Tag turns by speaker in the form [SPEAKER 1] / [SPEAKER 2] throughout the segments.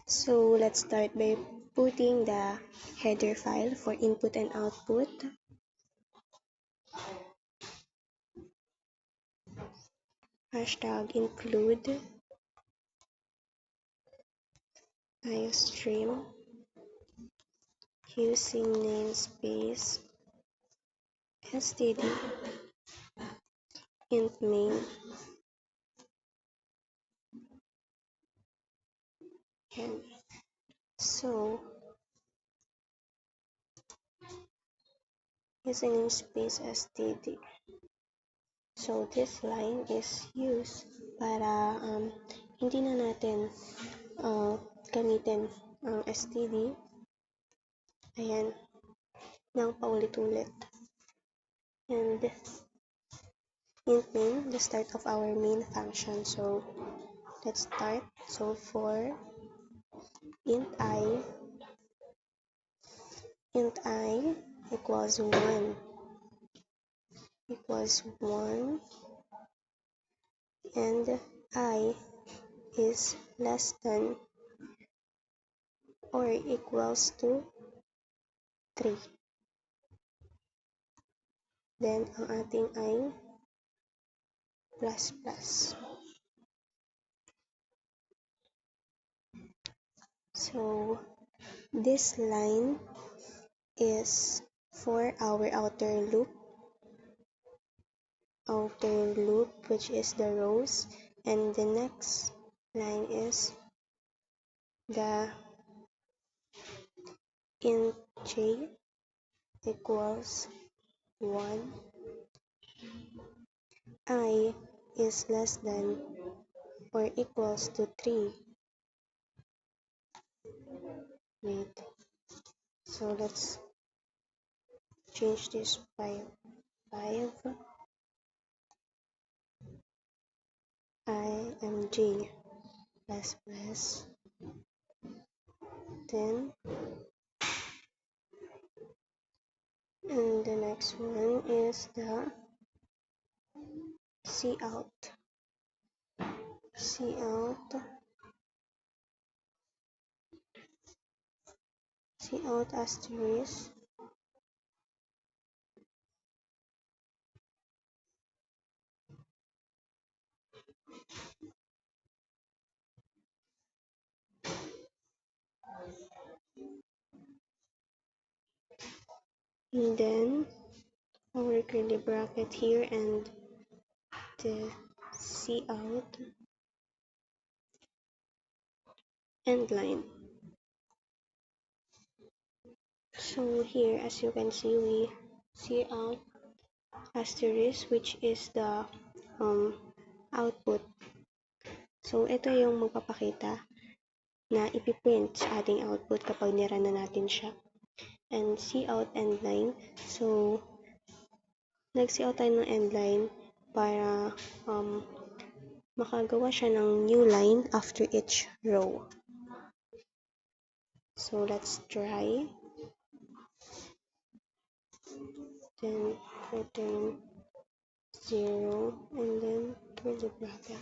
[SPEAKER 1] So let's start by putting the header file for input and output. Hashtag include iostream using namespace std int main and so using namespace std. So this line is used para hindi na natin gamitin ang std. Ayan, nang paulit-ulit. And int main, the start of our main function. So let's start. So for int I equals 1 and I is less than or equals to 3. Then ang ating I plus plus. So this line is for our outer loop which is the rows, and the next line is the int j equals 1, I is less than or equals to 3. Wait, so let's change this by 5 img plus plus. Then and the next one is the cout asterisk and then our curly bracket here and the cout end line. So here, as you can see, we cout asterisk, which is the output. So ito yung magpapakita na ipiprint sa ating output kapag nirun na natin siya. And cout end line. So nag-cout tayo ng end line para makagawa siya ng new line after each row. So let's try. Then return 0 and then curly bracket.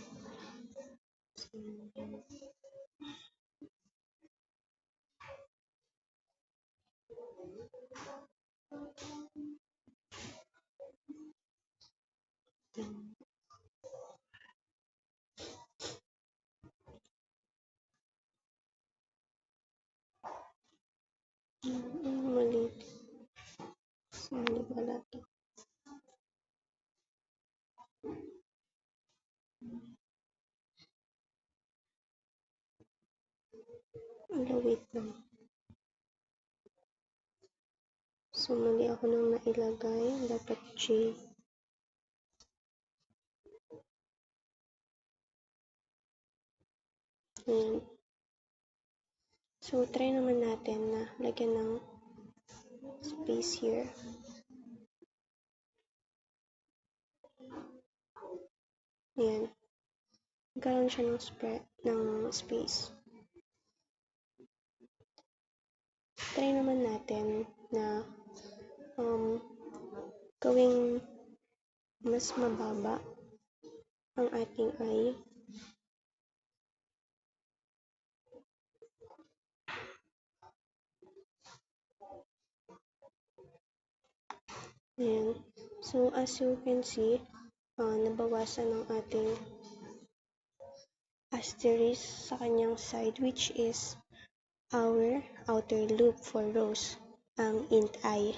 [SPEAKER 1] Mali. Mali pala to. Wait lang. So mali ako nang nailagay. Dapat J. Ayan. So try naman natin na lagyan ng space here. Ayan. Nagkaroon siya ng space. Try naman natin na gawing mas mababa ang ating I. Ayan. So, as you can see, nabawasan ng ating asterisk sa kanyang side, which is our outer loop for rows, ang int I.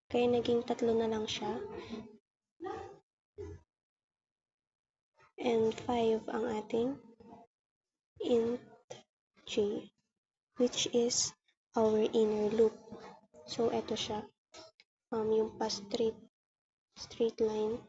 [SPEAKER 1] Kaya naging 3 na lang siya. And 5 ang ating int j, which is our inner loop. So, eto siya. Yung pa straight line.